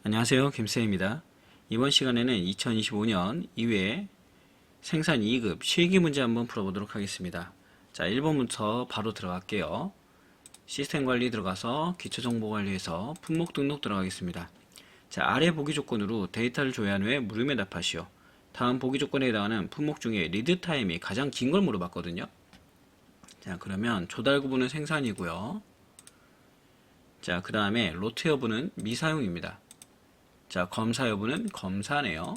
안녕하세요. 김쌤입니다. 이번 시간에는 2025년 이외에 생산 2급 실기 문제 한번 풀어보도록 하겠습니다. 자, 1번부터 바로 들어갈게요. 시스템 관리 들어가서 기초정보 관리에서 품목 등록 들어가겠습니다. 자, 아래 보기 조건으로 데이터를 조회한 후에 물음에 답하시오. 다음 보기 조건에 해당하는 품목 중에 리드 타임이 가장 긴 걸 물어봤거든요. 자, 그러면 조달 구분은 생산이고요. 자, 그 다음에 로트 여부는 미사용입니다. 자, 검사 여부는 검사네요.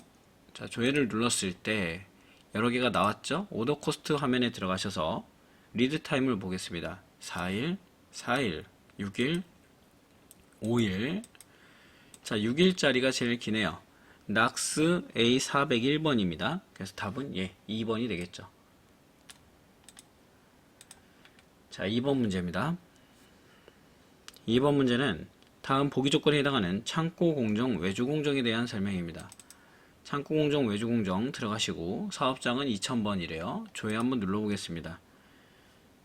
자, 조회를 눌렀을 때 여러 개가 나왔죠? 오더 코스트 화면에 들어가셔서 리드 타임을 보겠습니다. 4일, 4일, 6일, 5일. 자, 6일짜리가 제일 기네요. 낙스 A401번입니다. 그래서 답은 2번이 되겠죠. 자, 2번 문제입니다. 2번 문제는 다음 보기 조건에 해당하는 창고 공정, 외주 공정에 대한 설명입니다. 창고 공정, 외주 공정 들어가시고 사업장은 2000번이래요. 조회 한번 눌러보겠습니다.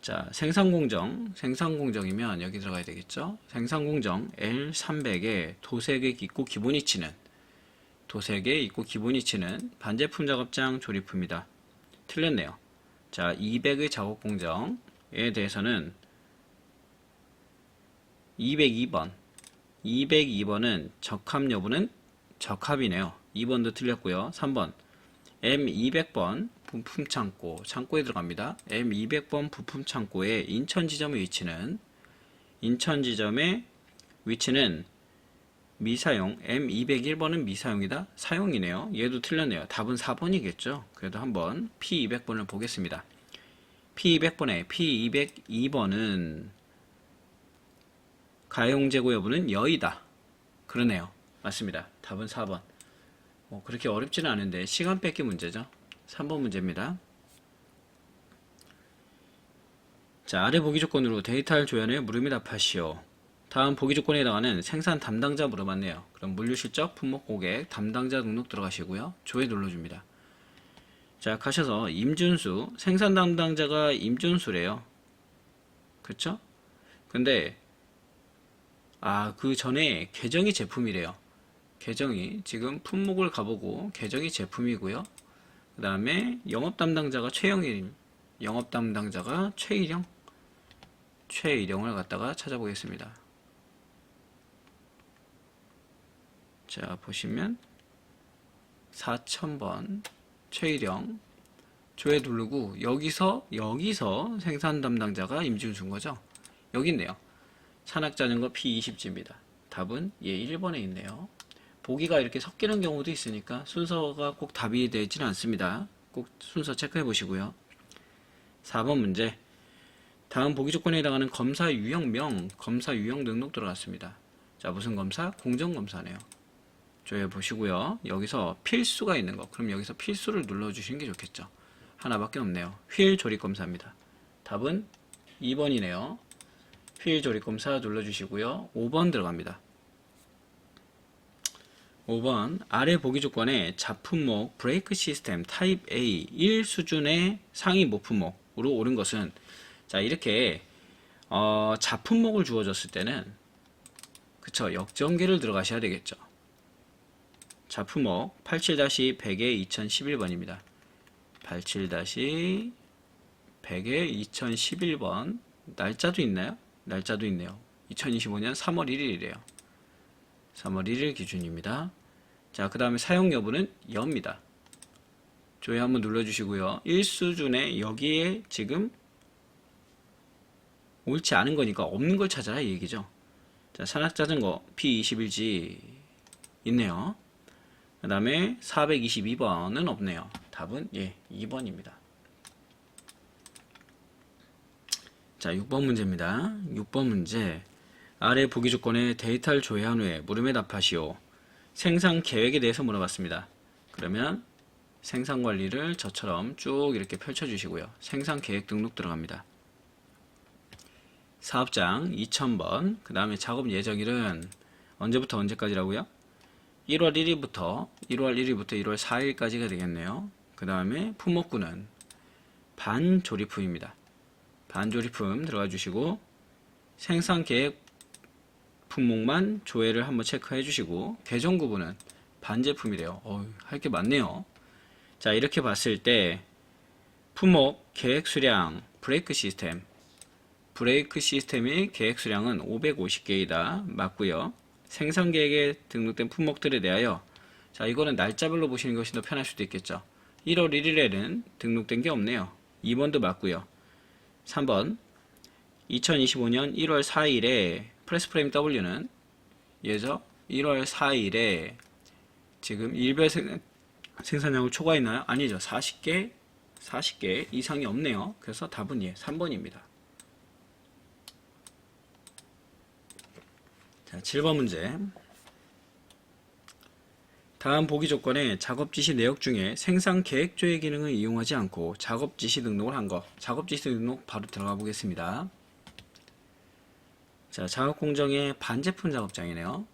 자, 생산 공정이면 여기 들어가야 되겠죠? 생산 공정 L300에 도색액 있고 기본 이치는 반제품 작업장 조립부입니다. 틀렸네요. 자, 200의 작업 공정에 대해서는 202번은 적합 여부는 적합이네요. 2번도 틀렸고요. 3번 M200번 부품 창고에 들어갑니다. M200번 부품 창고의 인천 지점의 위치는 미사용, M201번은 미사용이다. 사용이네요. 얘도 틀렸네요. 답은 4번이겠죠. 그래도 한번 P200번을 보겠습니다. P202번은 가용 재고 여부는 여의다. 그러네요. 맞습니다. 답은 4번. 그렇게 어렵지는 않은데 시간 뺏기 문제죠. 3번 문제입니다. 자, 아래 보기 조건으로 데이터를 조회해 물음에 답하시오. 다음 보기 조건에 해당하는 생산 담당자 물어봤네요. 그럼 물류실적, 품목 고객, 담당자 등록 들어가시고요. 조회 눌러줍니다. 자, 가셔서 임준수, 생산 담당자가 임준수래요. 그쵸? 근데 그 전에 계정이 제품이래요. 계정이 지금 품목을 가보고 계정이 제품이고요. 그 다음에 영업 담당자가 최일영을 갖다가 찾아보겠습니다. 자, 보시면 4000번 최일영 조회 누르고 여기서 생산 담당자가 임준수인 거죠. 여기 있네요. 산악자전거 P20G입니다. 답은 1번에 있네요. 보기가 이렇게 섞이는 경우도 있으니까 순서가 꼭 답이 되지는 않습니다. 꼭 순서 체크해 보시고요. 4번 문제. 다음 보기 조건에 해당하는 검사 유형명, 검사 유형 등록 들어갔습니다. 자, 무슨 검사? 공정검사네요. 조회 보시고요. 여기서 필수가 있는 거. 그럼 여기서 필수를 눌러주시는 게 좋겠죠. 하나밖에 없네요. 휠 조립검사입니다. 답은 2번이네요. 휠 조립검사 눌러주시고요. 5번 들어갑니다. 5번 아래 보기 조건에 자품목 브레이크 시스템 타입 A 1 수준의 상위 모품목으로 옳은 것은 자, 이렇게 자품목을 주어졌을 때는 그쵸, 역전계를 들어가셔야 되겠죠. 자품목 87-100의 2011번입니다. 87-100의 2011번 날짜도 있나요? 날짜도 있네요. 2025년 3월 1일이래요. 3월 1일 기준입니다. 자, 그 다음에 사용 여부는 여입니다. 조회 한번 눌러주시고요. 1수준에 여기에 지금 옳지 않은 거니까 없는 걸 찾아라 이 얘기죠. 자, 산악자전거 P21G 있네요. 그 다음에 422번은 없네요. 답은 2번입니다. 자, 6번 문제입니다. 6번 문제. 아래 보기 조건에 데이터를 조회한 후에 물음에 답하시오. 생산 계획에 대해서 물어봤습니다. 그러면 생산 관리를 저처럼 쭉 이렇게 펼쳐주시고요. 생산 계획 등록 들어갑니다. 사업장 2000번, 그 다음에 작업 예정일은 언제부터 언제까지라고요? 1월 1일부터 1월 4일까지가 되겠네요. 그 다음에 품목군은 반조립품입니다. 반조립품 들어가 주시고 생산 계획 품목만 조회를 한번 체크해 주시고, 계정 구분은 반제품이래요. 할 게 많네요. 자, 이렇게 봤을 때 품목 계획 수량 브레이크 시스템, 브레이크 시스템의 계획 수량은 550개이다. 맞고요. 생산 계획에 등록된 품목들에 대하여, 자, 이거는 날짜별로 보시는 것이 더 편할 수도 있겠죠. 1월 1일에는 등록된 게 없네요. 2번도 맞고요. 3번 2025년 1월 4일에 프레스프레임 W는 예죠. 1월 4일에 지금 일별 생산량을 초과했나요? 아니죠. 40개 이상이 없네요. 그래서 답은 3번입니다. 자, 7번 문제. 다음 보기 조건에 작업 지시 내역 중에 생산 계획 조회 기능을 이용하지 않고 작업 지시 등록을 한 거. 작업 지시 등록 바로 들어가 보겠습니다. 자, 작업 공정의 반제품 작업장이네요.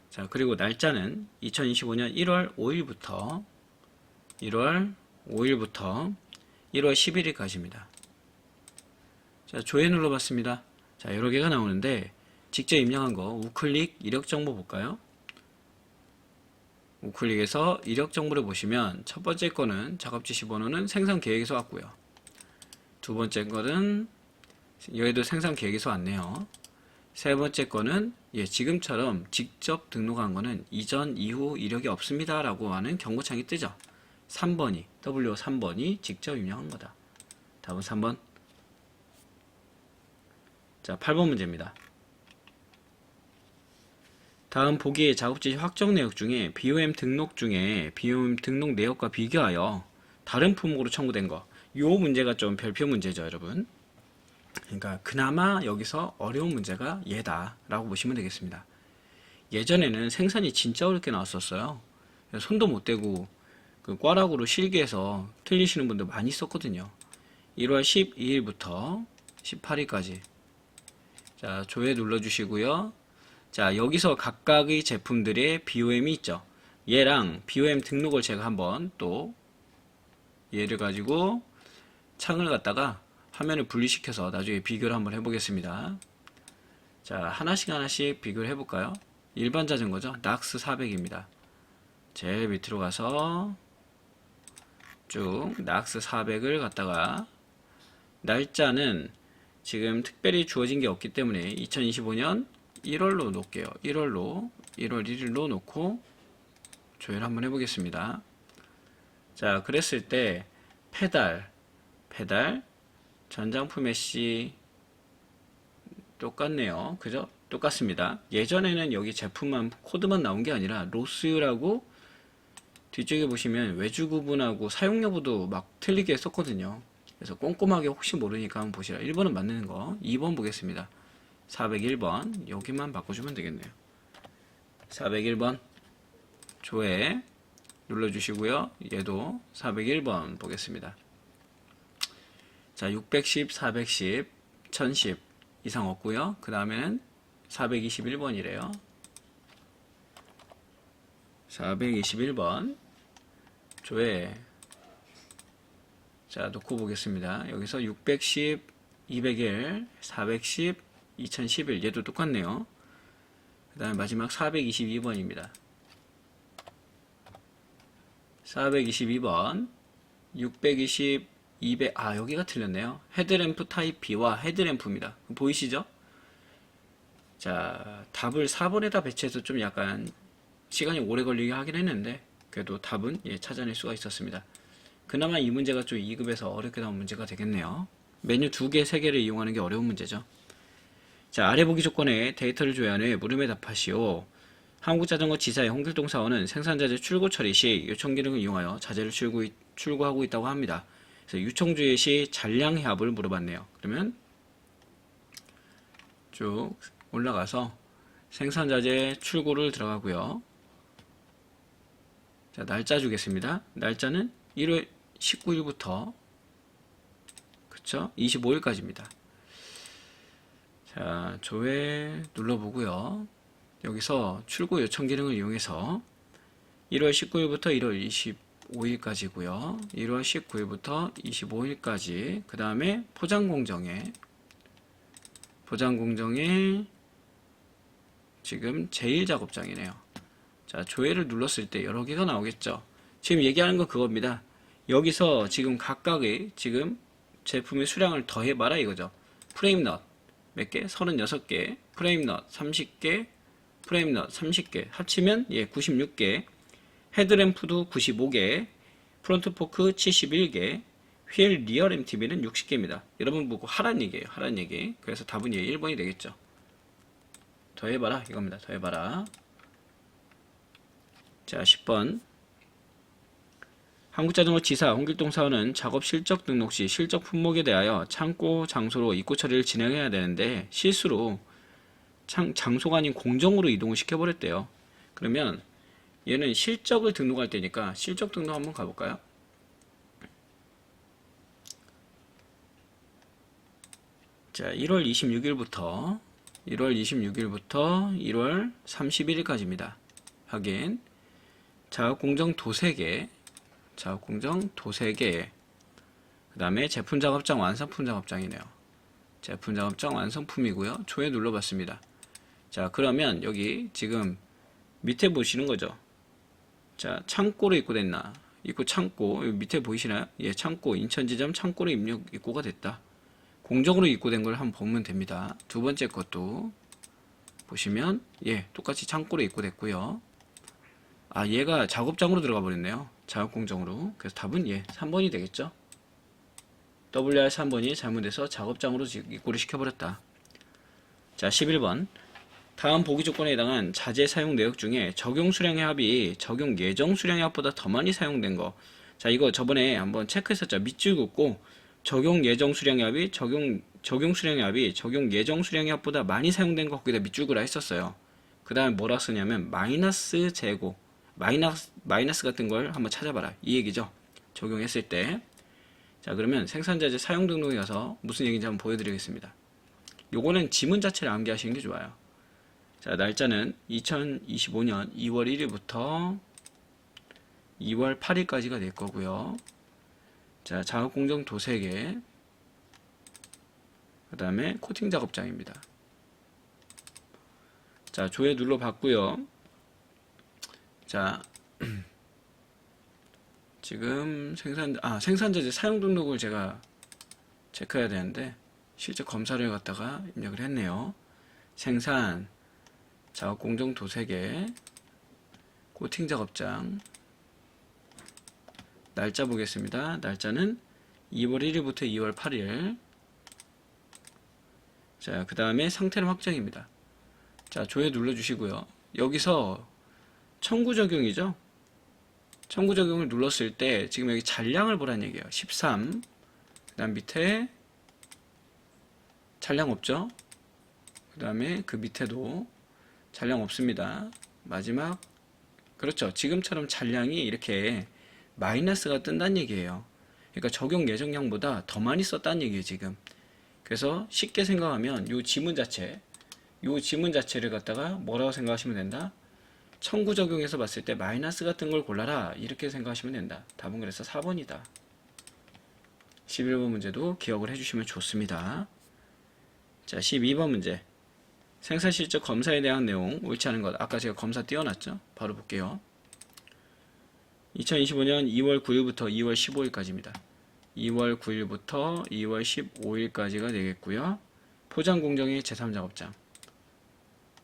자, 그리고 날짜는 2025년 1월 5일부터 1월 11일까지입니다. 자, 조회 눌러봤습니다. 자, 여러 개가 나오는데 직접 입력한 거 우클릭 이력 정보 볼까요? 우클릭에서 이력 정보를 보시면 첫 번째 거는 작업 지시 번호는 생산 계획에서 왔고요. 두 번째 거는 여기도 생산 계획에서 왔네요. 세 번째 거는 지금처럼 직접 등록한 거는 이전 이후 이력이 없습니다 라고 하는 경고창이 뜨죠. 3번이 W3번이 직접 입력한 거다. 답은 3번. 자, 8번 문제입니다. 다음 보기의 작업지시 확정 내역 중에 BOM 등록 중에 BOM 등록 내역과 비교하여 다른 품목으로 청구된 거. 이 문제가 좀 별표 문제죠, 여러분. 그러니까 그나마 여기서 어려운 문제가 얘다 라고 보시면 되겠습니다. 예전에는 생산이 진짜 어렵게 나왔었어요. 손도 못 대고 그 꽈락으로 실기해서 틀리시는 분들 많이 있었거든요. 1월 12일부터 18일까지. 자, 조회 눌러주시고요. 자, 여기서 각각의 제품들의 BOM이 있죠. 얘랑 BOM 등록을 제가 한번 또 얘를 가지고 창을 갖다가 화면을 분리시켜서 나중에 비교를 한번 해보겠습니다. 자, 하나씩 비교를 해볼까요? 일반 자전거죠. 낙스 400입니다. 제일 밑으로 가서 쭉 낙스 400을 갖다가 날짜는 지금 특별히 주어진 게 없기 때문에 2025년 1월로 놓을게요. 1월 1일로 놓고 조회를 한번 해보겠습니다. 자, 그랬을 때 페달 전장품 메시 똑같네요. 그죠? 똑같습니다. 예전에는 여기 제품만 코드만 나온 게 아니라 로스라고 뒤쪽에 보시면 외주 구분하고 사용 여부도 막 틀리게 했었거든요. 그래서 꼼꼼하게 혹시 모르니까 한번 보시라. 1번은 맞는 거. 2번 보겠습니다. 401번 여기만 바꿔주면 되겠네요. 401번 조회 눌러주시고요. 얘도 401번 보겠습니다. 자, 610, 410, 1010 이상 없고요. 그 다음에는 421번이래요. 421번 조회. 자, 놓고 보겠습니다. 여기서 610, 201, 410, 2011 얘도 똑같네요. 그 다음에 마지막 422번입니다. 422번 620, 200, 여기가 틀렸네요. 헤드램프 타입 B와 헤드램프입니다. 보이시죠? 자, 답을 4번에다 배치해서 좀 약간 시간이 오래 걸리게 하긴 했는데 그래도 답은 찾아낼 수가 있었습니다. 그나마 이 문제가 좀 2급에서 어렵게 나온 문제가 되겠네요. 메뉴 2개, 3개를 이용하는 게 어려운 문제죠. 자, 아래 보기 조건에 데이터를 조회한 후에 물음에 답하시오. 한국자전거 지사의 홍길동사원은 생산자재 출고 처리 시 요청 기능을 이용하여 자재를 출고하고 있다고 합니다. 그래서 요청 조회 시 잔량 협을 물어봤네요. 그러면 쭉 올라가서 생산자재 출고를 들어가고요. 자, 날짜 주겠습니다. 날짜는 1월 19일부터 그쵸? 25일까지입니다. 자, 조회 눌러보고요. 여기서 출고 요청 기능을 이용해서 1월 19일부터 1월 25일까지고요. 1월 19일부터 25일까지. 그 다음에 포장 공정에 지금 제1작업장이네요. 자, 조회를 눌렀을 때 여러 개가 나오겠죠. 지금 얘기하는 건 그겁니다. 여기서 지금 각각의 지금 제품의 수량을 더해봐라 이거죠. 프레임 넛 몇 개? 36개. 프레임 넛 30개. 프레임 넛 30개. 합치면 96개. 헤드램프도 95개. 프론트 포크 71개. 휠 리어 MTB는 60개입니다. 여러분 보고 하란 얘기예요. 하란 얘기. 그래서 답은 1번이 되겠죠. 더해봐라 이겁니다. 더해봐라. 자, 10번. 한국자전거지사 홍길동 사원은 작업 실적 등록 시 실적 품목에 대하여 창고 장소로 입고 처리를 진행해야 되는데 실수로 장소가 아닌 공정으로 이동을 시켜버렸대요. 그러면 얘는 실적을 등록할 때니까 실적 등록 한번 가볼까요? 자, 1월 26일부터 1월 31일까지입니다. 확인. 작업공정 도색에 그 다음에 제품작업장 완성품 작업장이네요. 제품작업장 완성품이고요. 조회 눌러봤습니다. 자, 그러면 여기 지금 밑에 보시는 거죠. 자, 창고로 입고됐나? 입고 창고 여기 밑에 보이시나요? 예, 창고 인천지점 창고로 입고가 됐다. 공정으로 입고된 걸 한번 보면 됩니다. 두 번째 것도 보시면 예, 똑같이 창고로 입고됐고요. 아, 얘가 작업장으로 들어가 버렸네요. 작업공정으로. 그래서 답은 예, 3번이 되겠죠. WR 3번이 잘못해서 작업장으로 입고를 시켜버렸다. 자, 11번. 다음 보기 조건에 해당한 자재 사용 내역 중에 적용 수량의 합이 적용 예정 수량의 합보다 더 많이 사용된 거. 자, 이거 저번에 한번 체크했었죠. 밑줄 긋고 적용 예정 수량의 합이 적용 수량의 합이 적용 예정 수량의 합보다 많이 사용된 거 거기다 밑줄 그라 했었어요. 그 다음에 뭐라 쓰냐면 마이너스 재고 마이너스 같은 걸 한번 찾아봐라 이 얘기죠. 적용했을 때. 자, 그러면 생산자재 사용 등록에 가서 무슨 얘기인지 한번 보여드리겠습니다. 요거는 지문 자체를 암기하시는 게 좋아요. 자, 날짜는 2025년 2월 1일부터 2월 8일까지가 될 거고요. 자, 작업공정 도색에 그 다음에 코팅 작업장입니다. 자, 조회 눌러봤고요. 자, 지금 생산자재 사용 등록을 제가 체크해야 되는데 실제 검사를 갖다가 입력을 했네요. 생산 작업공정 도색에 코팅 작업장 날짜 보겠습니다. 날짜는 2월 1일부터 2월 8일. 자, 그 다음에 상태는 확정입니다. 자, 조회 눌러주시고요. 여기서 청구 적용이죠. 청구 적용을 눌렀을 때 지금 여기 잔량을 보라는 얘기예요. 13. 그 다음 밑에 잔량 없죠. 그 다음에 그 밑에도 잔량 없습니다. 마지막 그렇죠. 지금처럼 잔량이 이렇게 마이너스가 뜬다는 얘기예요. 그러니까 적용 예정량보다 더 많이 썼다는 얘기예요, 지금. 그래서 쉽게 생각하면 요 지문 자체를 갖다가 뭐라고 생각하시면 된다? 청구 적용해서 봤을 때 마이너스 같은 걸 골라라 이렇게 생각하시면 된다. 답은 그래서 4번이다. 11번 문제도 기억을 해주시면 좋습니다. 자, 12번 문제. 생산실적 검사에 대한 내용 옳지 않은 것. 아까 제가 검사 띄워놨죠? 바로 볼게요. 2025년 2월 9일부터 2월 15일까지입니다. 2월 9일부터 2월 15일까지가 되겠고요. 포장공정의 제3작업장.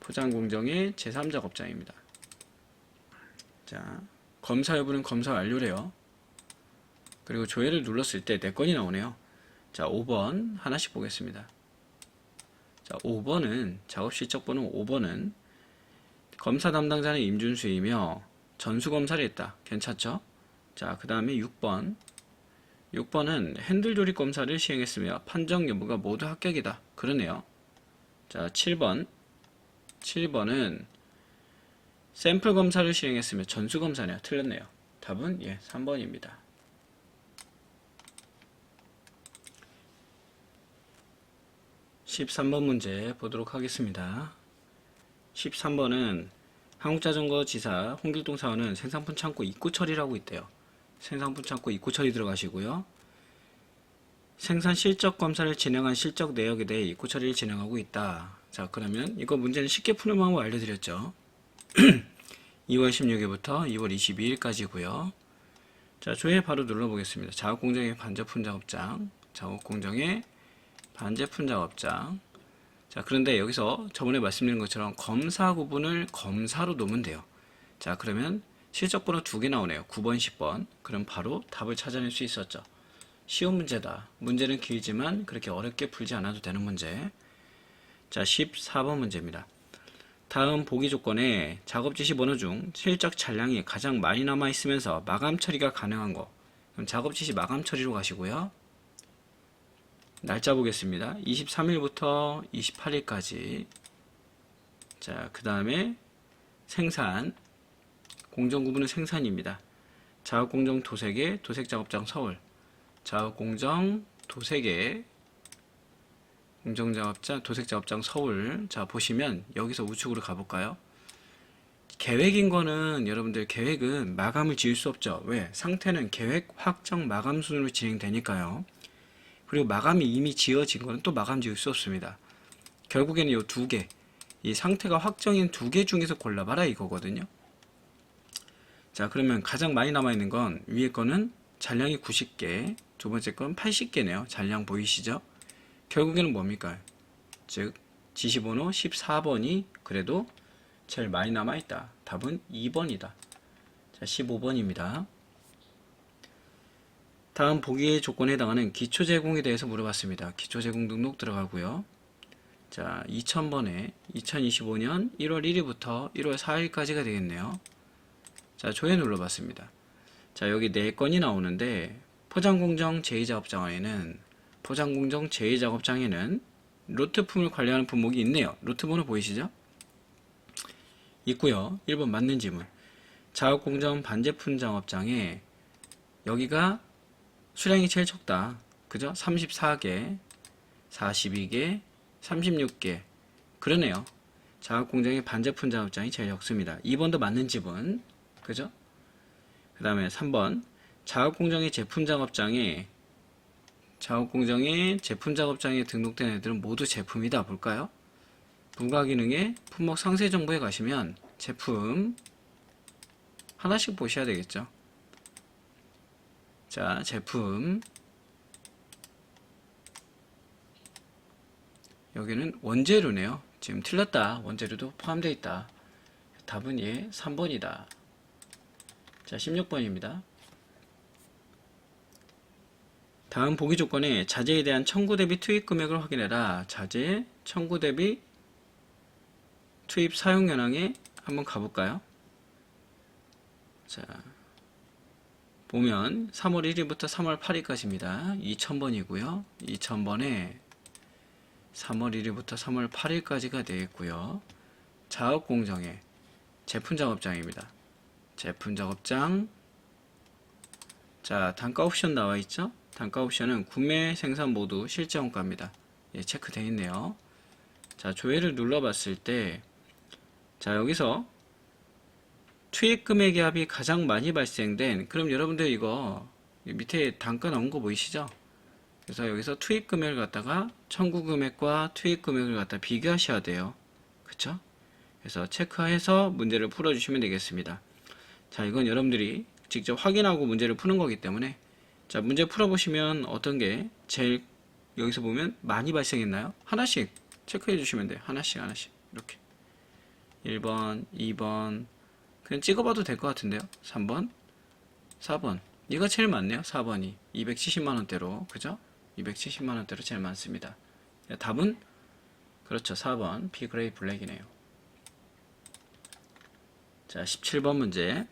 포장공정의 제3작업장입니다. 자, 검사 여부는 검사 완료래요. 그리고 조회를 눌렀을 때 4건이 나오네요. 자, 5번 하나씩 보겠습니다. 자, 5번은 작업실적번호 5번은 검사 담당자는 임준수이며 전수검사를 했다. 괜찮죠? 자, 그 다음에 6번은 핸들 조립 검사를 시행했으며 판정 여부가 모두 합격이다. 그러네요. 자, 7번은 샘플 검사를 시행했으며 전수 검사네요. 틀렸네요. 답은 예, 3번입니다. 13번 문제 보도록 하겠습니다. 13번은 한국자전거지사 홍길동 사원은 생산품 창고 입고 처리를 하고 있대요. 생산품 창고 입고 처리 들어가시고요. 생산 실적 검사를 진행한 실적 내역에 대해 입고 처리를 진행하고 있다. 자, 그러면 이거 문제는 쉽게 푸는 방법 알려드렸죠. 2월 16일부터 2월 22일까지고요. 자, 조회 바로 눌러보겠습니다. 작업공정의 반제품 작업장, 작업공정의 반제품 작업장. 자, 그런데 여기서 저번에 말씀드린 것처럼 검사 구분을 검사로 놓으면 돼요. 자, 그러면 실적번호 2개 나오네요. 9번, 10번. 그럼 바로 답을 찾아낼 수 있었죠. 쉬운 문제다. 문제는 길지만 그렇게 어렵게 풀지 않아도 되는 문제. 자, 14번 문제입니다. 다음 보기 조건에 작업 지시 번호 중 실적 잔량이 가장 많이 남아 있으면서 마감 처리가 가능한 거. 그럼 작업 지시 마감 처리로 가시고요. 날짜 보겠습니다. 23일부터 28일까지. 자, 그 다음에 생산. 공정 구분은 생산입니다. 작업공정 도색의 도색작업장 서울. 작업공정 도색의 공정작업장 도색작업장 서울. 자, 보시면 여기서 우측으로 가볼까요? 계획인 거는 여러분들 계획은 마감을 지을 수 없죠. 왜? 상태는 계획 확정 마감 순으로 진행되니까요. 그리고 마감이 이미 지어진 거는 또 마감 지을 수 없습니다. 결국에는 이 두 개, 이 상태가 확정인 두 개 중에서 골라봐라 이거거든요. 자, 그러면 가장 많이 남아있는 건 위에 거는 잔량이 90개, 두 번째 건 80개네요. 잔량 보이시죠? 결국에는 뭡니까? 즉 지시번호 14번이 그래도 제일 많이 남아있다. 답은 2번이다. 자, 15번입니다. 다음 보기의 조건에 해당하는 기초 제공에 대해서 물어봤습니다. 기초 제공 등록 들어가고요. 자, 2000번에 2025년 1월 1일부터 1월 4일까지가 되겠네요. 자, 조회 눌러봤습니다. 자, 여기 4건이 나오는데 포장공정 제2작업장에는 포장공정 제2작업장에는 로트품을 관리하는 품목이 있네요. 로트 번호 보이시죠? 있고요. 1번 맞는 지문. 작업공정 반제품 작업장에 여기가 수량이 제일 적다. 그죠? 34개, 42개, 36개. 그러네요. 작업공정의 반제품 작업장이 제일 적습니다. 2번도 맞는 지문. 그죠? 그 다음에 3번. 작업공정의 제품 작업장에 등록된 애들은 모두 제품이다. 볼까요? 부가기능의 품목 상세 정보에 가시면 제품 하나씩 보셔야 되겠죠. 자, 제품 여기는 원재료네요. 지금 틀렸다. 원재료도 포함되어 있다. 답은 예 3번이다. 자, 16번입니다. 다음 보기 조건에 자재에 대한 청구 대비 투입 금액을 확인해라. 자재, 청구 대비 투입 사용 현황에 한번 가볼까요? 자, 보면 3월 1일부터 3월 8일까지입니다. 2000번이고요. 2000번에 3월 1일부터 3월 8일까지가 되겠고요. 작업공정의 제품 작업장입니다. 제품 작업장. 자, 단가 옵션 나와 있죠? 단가 옵션은 구매, 생산 모두 실제 원가입니다. 예, 체크되어 있네요. 자, 조회를 눌러봤을 때, 자, 여기서 투입 금액의 합이 가장 많이 발생된, 그럼 여러분들 이거 밑에 단가 나온 거 보이시죠? 그래서 여기서 투입 금액을 갖다가 청구 금액과 투입 금액을 갖다 비교하셔야 돼요. 그쵸? 그래서 체크해서 문제를 풀어주시면 되겠습니다. 자, 이건 여러분들이 직접 확인하고 문제를 푸는 거기 때문에, 자, 문제 풀어보시면 어떤 게 제일 여기서 보면 많이 발생했나요? 하나씩 체크해 주시면 돼요. 하나씩 이렇게 1번, 2번 그냥 찍어봐도 될 것 같은데요. 3번, 4번 이거 제일 많네요. 4번이 270만원대로, 그죠? 270만원대로 제일 많습니다. 답은 그렇죠. 4번 비그레이 블랙이네요. 자, 17번 문제.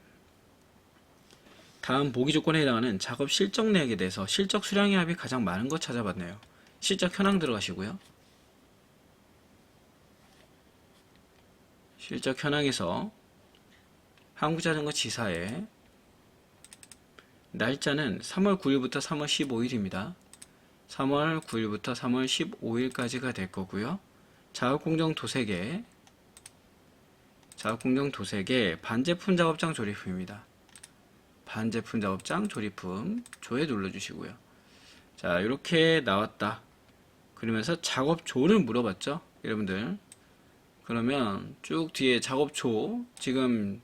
다음 보기 조건에 해당하는 작업 실적 내역에 대해서 실적 수량의 합이 가장 많은 것 찾아봤네요. 실적 현황 들어가시고요. 실적 현황에서 한국자전거 지사에 날짜는 3월 9일부터 3월 15일입니다. 3월 9일부터 3월 15일까지가 될 거고요. 작업공정 도색의 반제품 작업장 조립품입니다. 반제품 작업장 조립품 조회 눌러주시고요. 자, 이렇게 나왔다. 그러면서 작업조를 물어봤죠. 여러분들 그러면 쭉 뒤에 작업초, 지금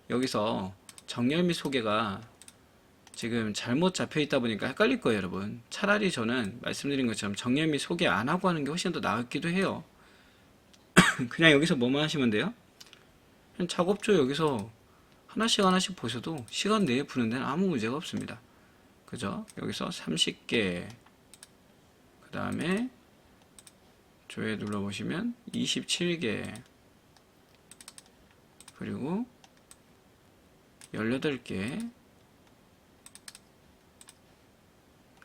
여기서 정렬 및 소개가 지금 잘못 잡혀 있다 보니까 헷갈릴 거예요, 여러분. 차라리 저는 말씀드린 것처럼 정렬 및 소개 안 하고 하는 게 훨씬 더 나았기도 해요. 그냥 여기서 뭐만 하시면 돼요? 그냥 작업조 여기서 하나씩 하나씩 보셔도 시간 내에 푸는 데는 아무 문제가 없습니다. 그죠? 여기서 30개, 그 다음에 조회 눌러보시면 27개, 그리고 18개,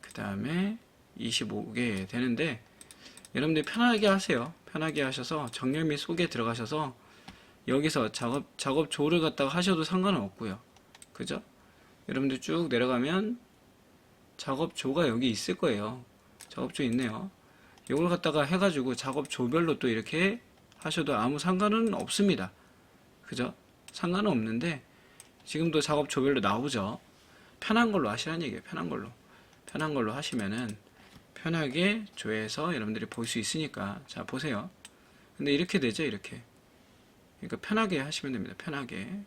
그 다음에 25개 되는데, 여러분들 편하게 하세요. 편하게 하셔서 정렬 및 소개 들어가셔서 여기서 작업조를 갖다가 하셔도 상관은 없고요. 그죠? 여러분들 쭉 내려가면 작업조가 여기 있을 거예요. 작업조 있네요. 이걸 갖다가 해가지고 작업조별로 또 이렇게 하셔도 아무 상관은 없습니다. 그죠? 상관은 없는데 지금도 작업조별로 나오죠. 편한 걸로 하시라는 얘기예요. 편한 걸로. 편한 걸로 하시면은 편하게 조회해서 여러분들이 볼 수 있으니까. 자, 보세요. 근데 이렇게 되죠, 이렇게. 그러니까 편하게 하시면 됩니다. 편하게.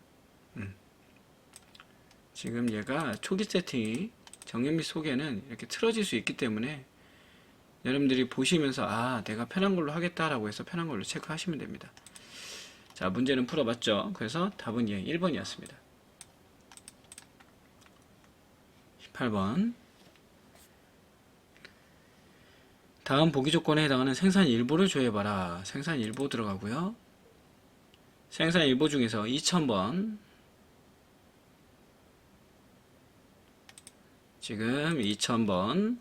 지금 얘가 초기 세팅이 정렬 및 소개는 이렇게 틀어질 수 있기 때문에 여러분들이 보시면서 아, 내가 편한 걸로 하겠다라고 해서 편한 걸로 체크하시면 됩니다. 자, 문제는 풀어봤죠. 그래서 답은 예, 1번이었습니다. 18번. 다음 보기 조건에 해당하는 생산 일보를 조회해봐라. 생산 일보 들어가고요. 생산 일보 중에서 2000번. 지금 2000번.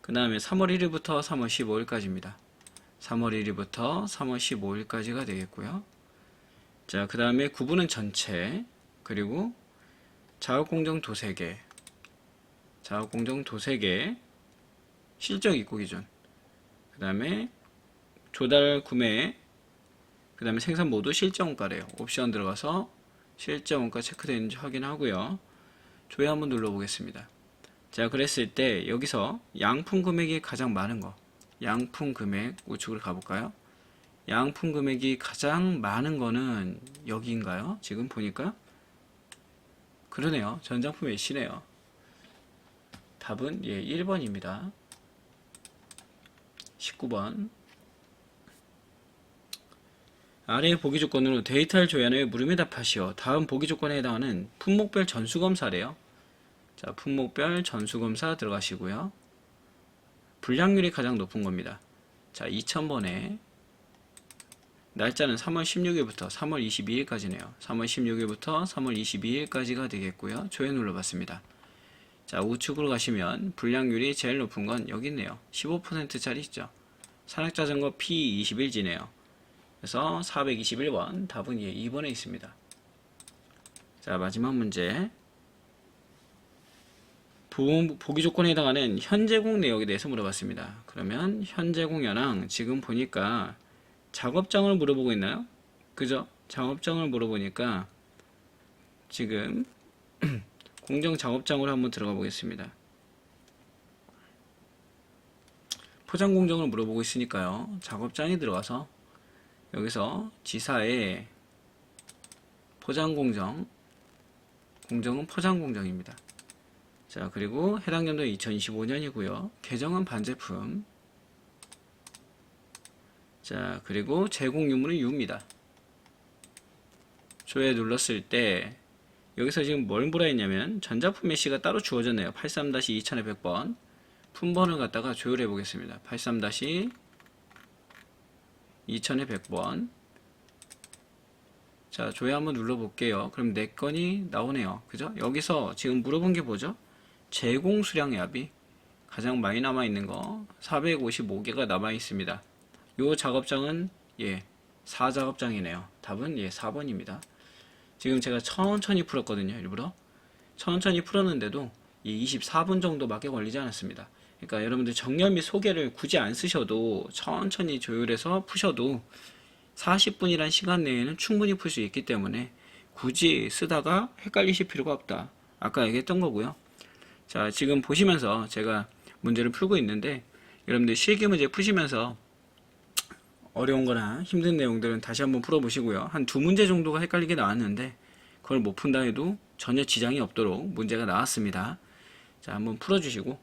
그 다음에 3월 1일부터 3월 15일까지입니다. 3월 1일부터 3월 15일까지가 되겠고요. 자, 그 다음에 구분은 전체, 그리고 자업공정 도세계, 자업공정 도세계, 실적 입고 기준, 그 다음에 조달 구매, 그 다음에 생산 모두 실적원가래요. 옵션 들어가서 실적원가 체크되어 있는지 확인하고요. 조회 한번 눌러보겠습니다. 자, 그랬을 때 여기서 양품 금액이 가장 많은 거, 양품 금액 우측으로 가볼까요? 양품 금액이 가장 많은 거는 여기인가요? 지금 보니까 그러네요. 전장품 A시네요. 답은 예, 1번입니다. 19번. 아래의 보기 조건으로 데이터를 조회한 후에 물음에 답하시오. 다음 보기 조건에 해당하는 품목별 전수검사래요. 자, 품목별 전수검사 들어가시고요. 불량률이 가장 높은 겁니다. 자, 2000번에 날짜는 3월 16일부터 3월 22일까지네요. 3월 16일부터 3월 22일까지가 되겠고요. 조회 눌러봤습니다. 자, 우측으로 가시면 불량률이 제일 높은 건 여기 있네요. 15%짜리 있죠. 산악자전거 P21G네요. 그래서 421번, 답은 예, 2번에 있습니다. 자, 마지막 문제. 보기 조건에 해당하는 현재공 내역에 대해서 물어봤습니다. 그러면 현재공 현황, 지금 보니까 작업장을 물어보고 있나요? 그죠? 작업장을 물어보니까 지금 공정 작업장으로 한번 들어가 보겠습니다. 포장 공정을 물어보고 있으니까요. 작업장에 들어가서 여기서 지사에 포장 공정, 공정은 포장 공정입니다. 자, 그리고 해당 연도 2025년이고요. 계정은 반제품. 자, 그리고 제공 유무는 유입니다. 조회 눌렀을 때 여기서 지금 뭘 보라 했냐면 전자품 메시가 따로 주어졌네요. 83-2200번 품번을 갖다가 조율해 보겠습니다. 83-2200번. 자, 조회 한번 눌러 볼게요. 그럼 4건이 나오네요. 그죠? 여기서 지금 물어본 게 뭐죠? 제공 수량 납입 가장 많이 남아 있는 거 455개가 남아 있습니다. 요 작업장은 예, 4작업장이네요. 답은 예, 4번입니다. 지금 제가 천천히 풀었거든요. 일부러 천천히 풀었는데도 이 24분 정도밖에 걸리지 않았습니다. 그러니까 여러분들 정렬 및 소개를 굳이 안 쓰셔도 천천히 조율해서 푸셔도 40분이란 시간 내에는 충분히 풀 수 있기 때문에 굳이 쓰다가 헷갈리실 필요가 없다. 아까 얘기했던 거고요. 자, 지금 보시면서 제가 문제를 풀고 있는데 여러분들 실기 문제 푸시면서 어려운 거나 힘든 내용들은 다시 한번 풀어보시고요. 한 두 문제 정도가 헷갈리게 나왔는데 그걸 못 푼다 해도 전혀 지장이 없도록 문제가 나왔습니다. 자, 한번 풀어주시고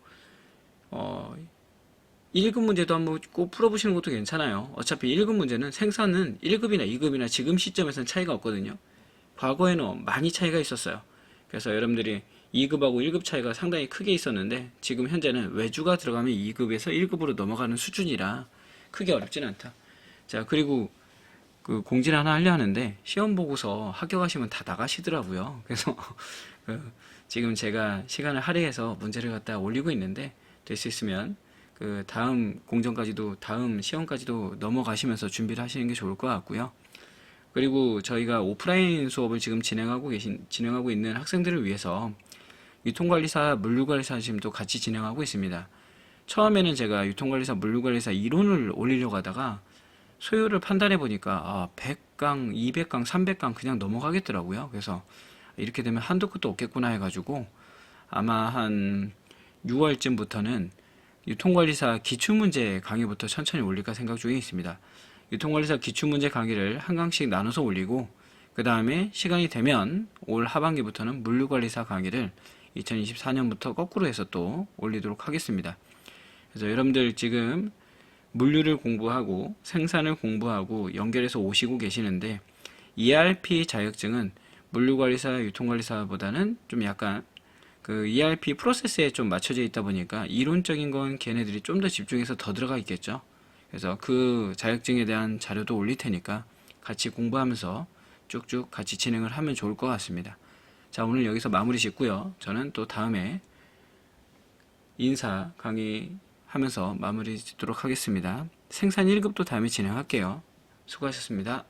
1급 문제도 한번 꼭 풀어보시는 것도 괜찮아요. 어차피 1급 문제는 생산은 1급이나 2급이나 지금 시점에서는 차이가 없거든요. 과거에는 많이 차이가 있었어요. 그래서 여러분들이 2급하고 1급 차이가 상당히 크게 있었는데 지금 현재는 외주가 들어가면 2급에서 1급으로 넘어가는 수준이라 크게 어렵진 않다. 자, 그리고 그 공지를 하나 하려 하는데 시험 보고서 합격하시면 다 나가시더라고요. 그래서 지금 제가 시간을 할애해서 문제를 갖다 올리고 있는데 될 수 있으면 그 다음 공정까지도 다음 시험까지도 넘어가시면서 준비를 하시는 게 좋을 것 같고요. 그리고 저희가 오프라인 수업을 지금 진행하고 있는 학생들을 위해서 유통관리사, 물류관리사 지금도 같이 진행하고 있습니다. 처음에는 제가 유통관리사, 물류관리사 이론을 올리려고 하다가 소요를 판단해 보니까 100강, 200강, 300강 그냥 넘어가겠더라고요. 그래서 이렇게 되면 한도 끝도 없겠구나 해가지고 아마 한 6월쯤부터는 유통관리사 기출문제 강의부터 천천히 올릴까 생각 중에 있습니다. 유통관리사 기출문제 강의를 한 강씩 나눠서 올리고 그 다음에 시간이 되면 올 하반기부터는 물류관리사 강의를 2024년부터 거꾸로 해서 또 올리도록 하겠습니다. 그래서 여러분들 지금 물류를 공부하고 생산을 공부하고 연결해서 오시고 계시는데 ERP 자격증은 물류관리사, 유통관리사보다는 좀 약간 그 ERP 프로세스에 좀 맞춰져 있다 보니까 이론적인 건 걔네들이 좀 더 집중해서 더 들어가 있겠죠. 그래서 그 자격증에 대한 자료도 올릴 테니까 같이 공부하면서 쭉쭉 같이 진행을 하면 좋을 것 같습니다. 자, 오늘 여기서 마무리 짓고요. 저는 또 다음에 인사 강의 하면서 마무리 짓도록 하겠습니다. 생산 1급도 다음에 진행할게요. 수고하셨습니다.